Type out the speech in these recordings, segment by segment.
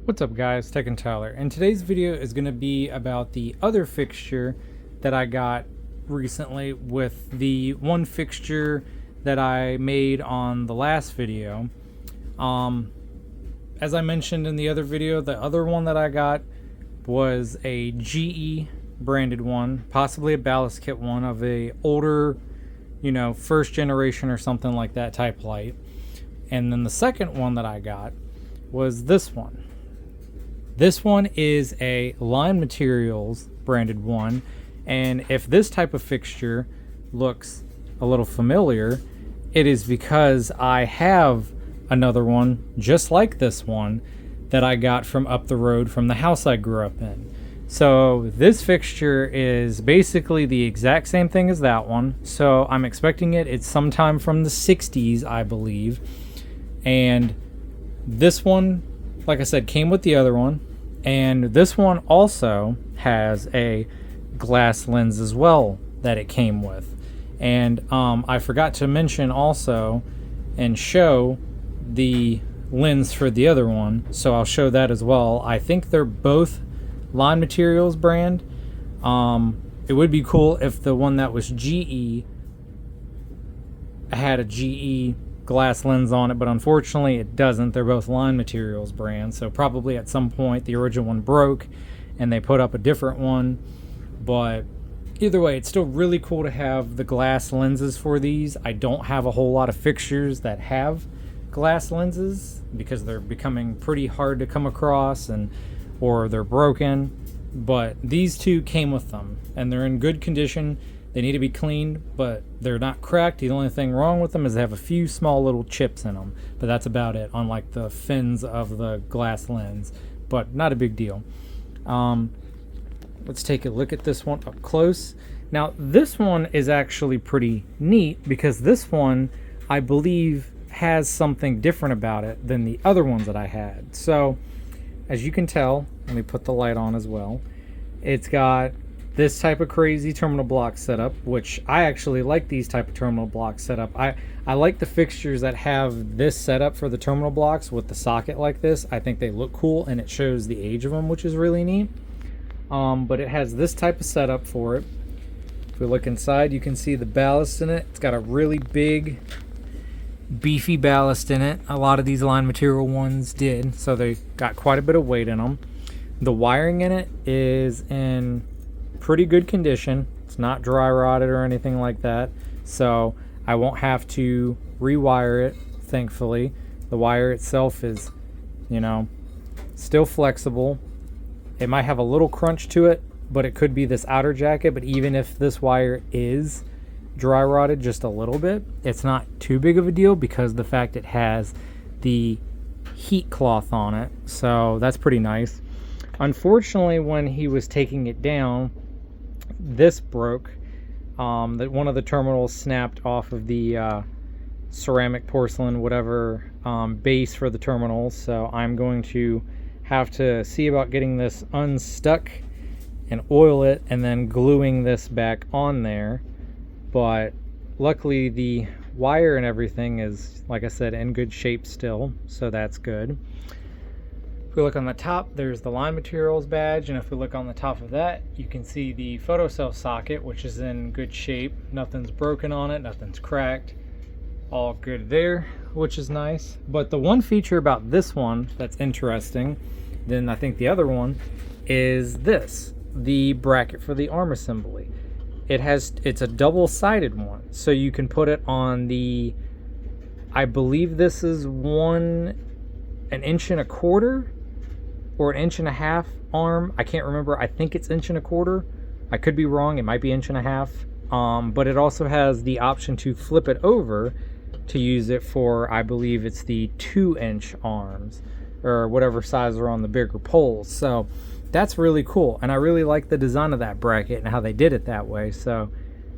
What's up guys, Tech and Tyler, and today's video is going to be about the other fixture that I got recently with the one fixture that I made on the last video. As I mentioned in the other video, the other one that I got was a GE branded one, possibly a ballast kit one of a older, first generation or something like that type light. And then the second one that I got was this one. This one is a Line Materials branded one, and if this type of fixture looks a little familiar, it is because I have another one just like this one that I got from up the road from the house I grew up in. So this fixture is basically the exact same thing as that one, so I'm expecting it's sometime from the 60s, I believe. And this one, like I said, came with the other one. And this one also has a glass lens as well that it came with. And I forgot to mention also and show the lens for the other one, so I'll show that as well. I think they're both Line Materials brand. It would be cool if the one that was GE had a GE glass lens on it, but unfortunately it doesn't. They're both Line Materials brand, so probably at some point the original one broke and they put up a different one. But either way, it's still really cool to have the glass lenses for these. I don't have a whole lot of fixtures that have glass lenses because they're becoming pretty hard to come across or they're broken, but these two came with them and they're in good condition. They need to be cleaned, but they're not cracked. The only thing wrong with them is they have a few small little chips in them, but that's about it, on like the fins of the glass lens, but not a big deal. Let's take a look at this one up close. Now, this one is actually pretty neat because this one, I believe, has something different about it than the other ones that I had. So, as you can tell, let me put the light on as well. It's got this type of crazy terminal block setup, which I actually like these type of terminal block setup. I like the fixtures that have this setup for the terminal blocks with the socket like this. I think they look cool and it shows the age of them, which is really neat. But it has this type of setup for it. If we look inside, you can see the ballast in it. It's got a really big, beefy ballast in it. A lot of these Line Material ones did, so they got quite a bit of weight in them. The wiring in it is in pretty good condition. It's not dry rotted or anything like that, so I won't have to rewire it, thankfully. The wire itself is, still flexible. It might have a little crunch to it, but it could be this outer jacket. But even if this wire is dry rotted just a little bit, it's not too big of a deal because the fact it has the heat cloth on it, so that's pretty nice. Unfortunately, when he was taking it down, this broke. That one of the terminals snapped off of the ceramic, porcelain, whatever base for the terminals. So I'm going to have to see about getting this unstuck and oil it and then gluing this back on there. But luckily the wire and everything is, like I said, in good shape still, so that's good. If we look on the top, there's the Line Materials badge, and if we look on the top of that, you can see the photocell socket, which is in good shape. Nothing's broken on it, nothing's cracked. All good there, which is nice. But the one feature about this one that's interesting than I think the other one is this, the bracket for the arm assembly. It's a double-sided one, so you can put it on the, I believe this is an 1.25 inches or 1.5 inches arm. I can't remember. I think it's 1.25 inches. I could be wrong. It might be 1.5 inches. But it also has the option to flip it over to use it for, I believe it's the 2-inch arms or whatever size are on the bigger poles. So that's really cool, and I really like the design of that bracket and how they did it that way, so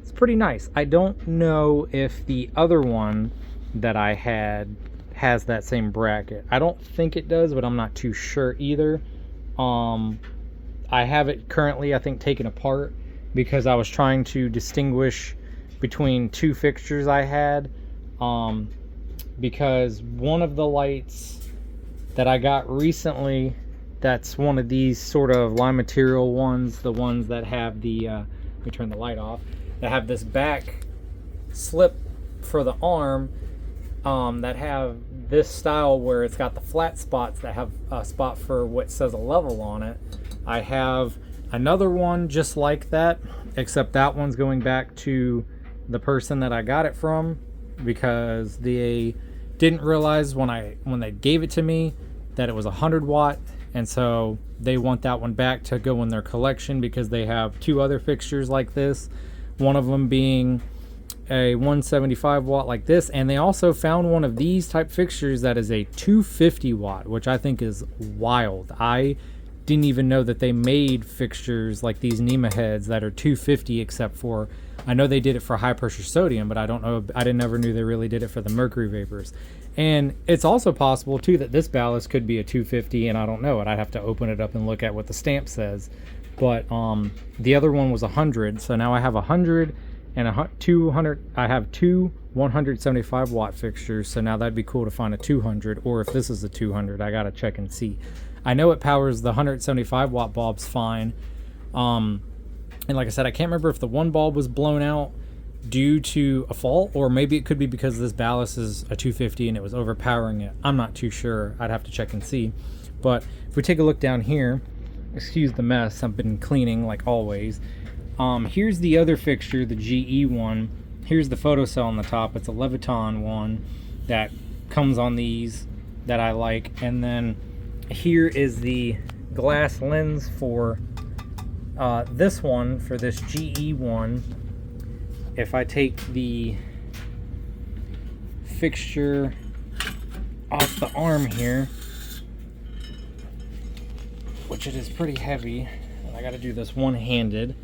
it's pretty nice. I don't know if the other one that I had has that same bracket. I don't think it does, but I'm not too sure either. I have it currently, I think, taken apart because I was trying to distinguish between two fixtures I had, because one of the lights that I got recently that's one of these sort of line material ones, the ones that have the let me turn the light off, that have this back slip for the arm, that have this style where it's got the flat spots that have a spot for what says a level on it. I have another one just like that, except that one's going back to the person that I got it from, because they didn't realize when they gave it to me that it was 100 watt, and so they want that one back to go in their collection because they have two other fixtures like this, one of them being a 175 watt like this, and they also found one of these type fixtures that is a 250 watt, which I think is wild. I didn't even know that they made fixtures like these NEMA heads that are 250, except for I know they did it for high pressure sodium, but I don't know, never knew they really did it for the mercury vapors. And it's also possible too that this ballast could be a 250, and I don't know it. I'd have to open it up and look at what the stamp says. But the other one was 100, so now I have 100 and a 200. I have two 175 watt fixtures, so now that'd be cool to find a 200, or if this is a 200, I gotta check and see. I know it powers the 175 watt bulbs fine. And like I said, I can't remember if the one bulb was blown out due to a fault, or maybe it could be because this ballast is a 250 and it was overpowering it. I'm not too sure. I'd have to check and see. But if we take a look down here, excuse the mess, I've been cleaning like always. Here's the other fixture, the GE one. Here's the photocell on the top. It's a Leviton one that comes on these that I like. And then here is the glass lens for this one, for this GE one. If I take the fixture off the arm here, which it is pretty heavy, and I got to do this one-handed.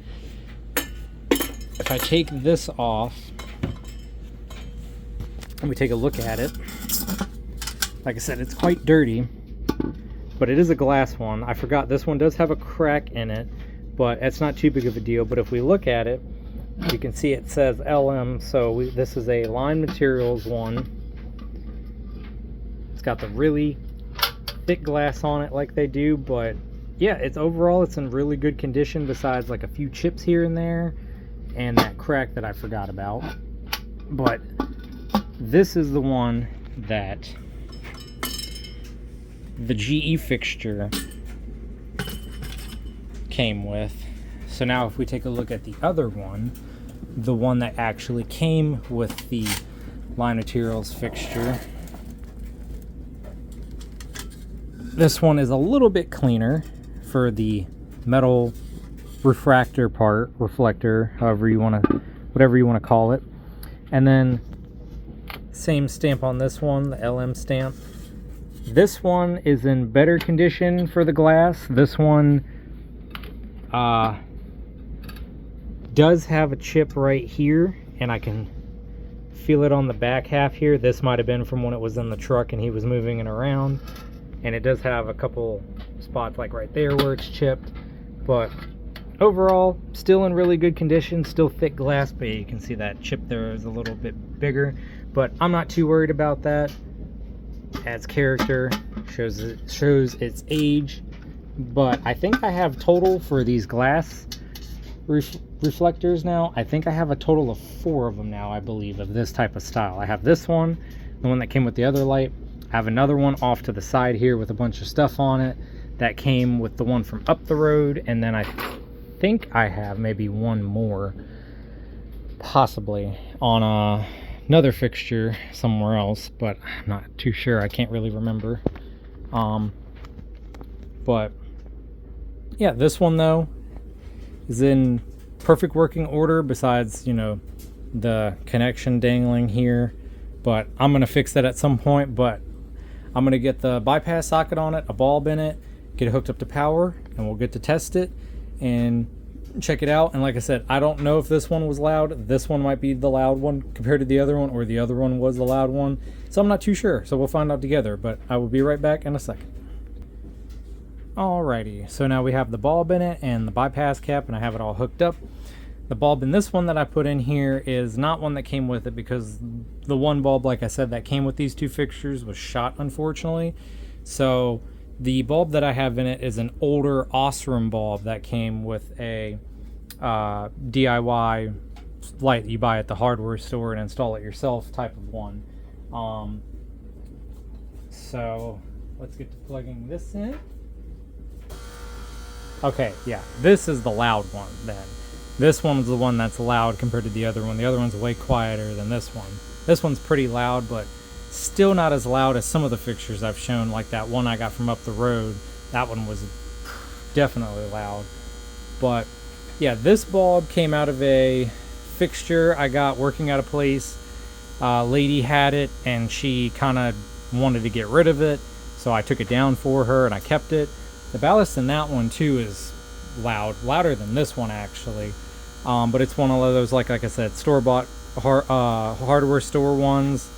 If I take this off and we take a look at it, like I said, it's quite dirty, but it is a glass one. I forgot this one does have a crack in it, but it's not too big of a deal. But if we look at it, you can see it says LM, so this is a Line Materials one. It's got the really thick glass on it like they do, but yeah, it's overall it's in really good condition, besides like a few chips here and there and that crack that I forgot about. But this is the one that the GE fixture came with. So now if we take a look at the other one, the one that actually came with the Line Materials fixture, this one is a little bit cleaner for the metal refractor part, reflector, however you want to, whatever you want to call it. And then same stamp on this one, the LM stamp. This one is in better condition for the glass. This one does have a chip right here, and I can feel it on the back half here. This might have been from when it was in the truck and he was moving it around, and it does have a couple spots like right there where it's chipped. But overall, still in really good condition, still thick glass, but you can see that chip there is a little bit bigger, but I'm not too worried about that. Adds character, shows its age. But I think I have total for these glass reflectors now, I think I have a total of 4 of them now, I believe, of this type of style. I have this one, the one that came with the other light. I have another one off to the side here with a bunch of stuff on it that came with the one from up the road, and then I think I have maybe one more possibly on another fixture somewhere else, but I'm not too sure. I can't really remember. But yeah, this one though is in perfect working order, besides, you know, the connection dangling here. But I'm gonna fix that at some point. But I'm gonna get the bypass socket on it, a bulb in it, get it hooked up to power, and we'll get to test it and check it out. And like I said, I don't know if this one was loud. This one might be the loud one compared to the other one, or the other one was the loud one, so I'm not too sure. So we'll find out together, but I will be right back in a second. Alrighty, so now we have the bulb in it and the bypass cap, and I have it all hooked up. The bulb in this one that I put in here is not one that came with it, because the one bulb, like I said, that came with these two fixtures was shot, unfortunately. So The bulb that I have in it is an older Osram bulb that came with a DIY light that you buy at the hardware store and install it yourself type of one. So let's get to plugging this in. Okay, yeah, this is the loud one then. This one's the one that's loud compared to the other one. The other one's way quieter than this one. This one's pretty loud, but still not as loud as some of the fixtures I've shown, like that one I got from up the road. That one was definitely loud. But yeah, this bulb came out of a fixture I got working at a place. Lady had it and she kind of wanted to get rid of it, so I took it down for her and I kept it. The ballast in that one too is louder than this one actually, but it's one of those, like I said, store-bought hardware store ones.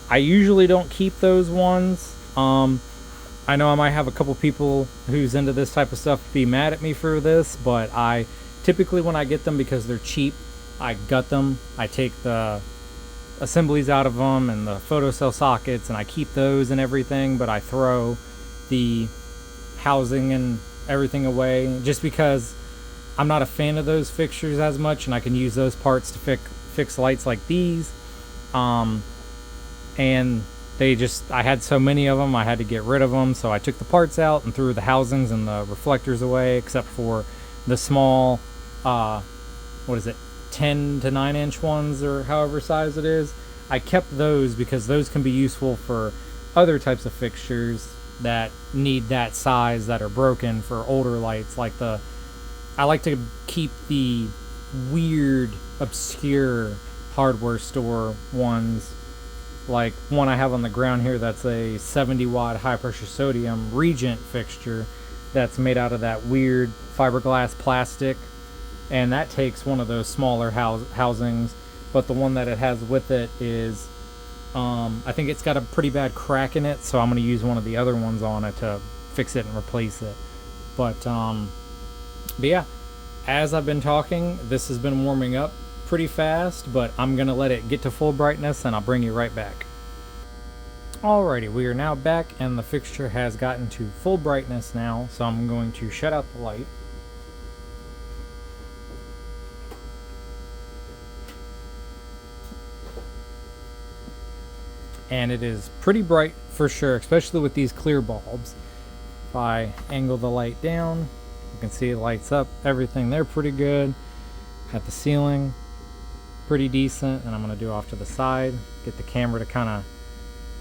I usually don't keep those ones. I know I might have a couple people who's into this type of stuff be mad at me for this, but I typically, when I get them, because they're cheap, I gut them. I take the assemblies out of them and the photocell sockets, and I keep those and everything, but I throw the housing and everything away just because I'm not a fan of those fixtures as much, and I can use those parts to fix lights like these. And I had so many of them, I had to get rid of them, so I took the parts out and threw the housings and the reflectors away, except for the small 10 to 9 inch ones, or however size it is. I kept those because those can be useful for other types of fixtures that need that size, that are broken, for older lights. Like I like to keep the weird, obscure hardware store ones, like one I have on the ground here that's a 70 watt high pressure sodium Regent fixture that's made out of that weird fiberglass plastic, and that takes one of those smaller housings, but the one that it has with it is I think it's got a pretty bad crack in it, so I'm going to use one of the other ones on it to fix it and replace it. But yeah, as I've been talking, this has been warming up pretty fast, but I'm going to let it get to full brightness and I'll bring you right back. Alrighty, we are now back and the fixture has gotten to full brightness now, so I'm going to shut out the light. And it is pretty bright for sure, especially with these clear bulbs. If I angle the light down, you can see it lights up everything there pretty good. At the ceiling, pretty decent, and I'm going to do off to the side, get the camera to kind of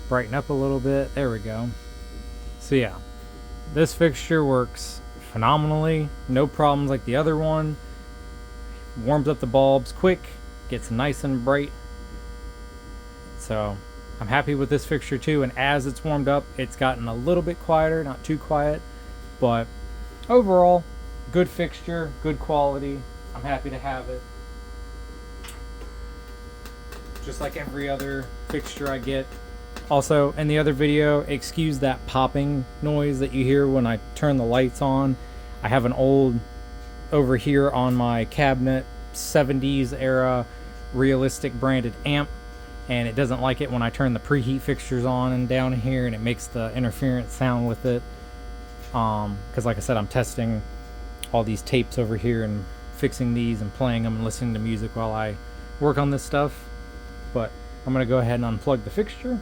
brighten up a little bit. There we go. So yeah, this fixture works phenomenally, no problems like the other one. Warms up the bulbs quick, gets nice and bright. So I'm happy with this fixture too, and as it's warmed up, it's gotten a little bit quieter, not too quiet, but overall, good fixture, good quality. I'm happy to have it. Just like every other fixture I get. Also, in the other video, excuse that popping noise that you hear when I turn the lights on. I have an old, over here on my cabinet, 70s era realistic branded amp, and it doesn't like it when I turn the preheat fixtures on and down here, and it makes the interference sound with it. Because like I said, I'm testing all these tapes over here and fixing these and playing them and listening to music while I work on this stuff. But I'm going to go ahead and unplug the fixture.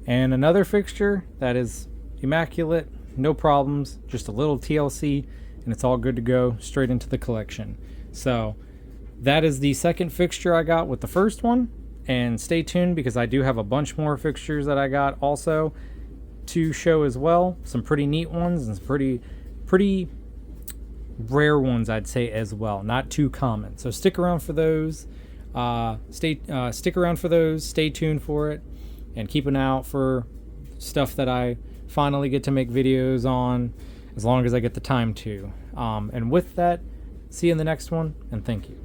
And another fixture that is immaculate, no problems, just a little TLC, and it's all good to go straight into the collection. So that is the second fixture I got with the first one, and stay tuned because I do have a bunch more fixtures that I got also to show as well. Some pretty neat ones and some pretty rare ones, I'd say, as well. Not too common. So stick around for those. Stick around for those. Stay tuned for it, and keep an eye out for stuff that I finally get to make videos on, as long as I get the time to. And with that, see you in the next one, and thank you.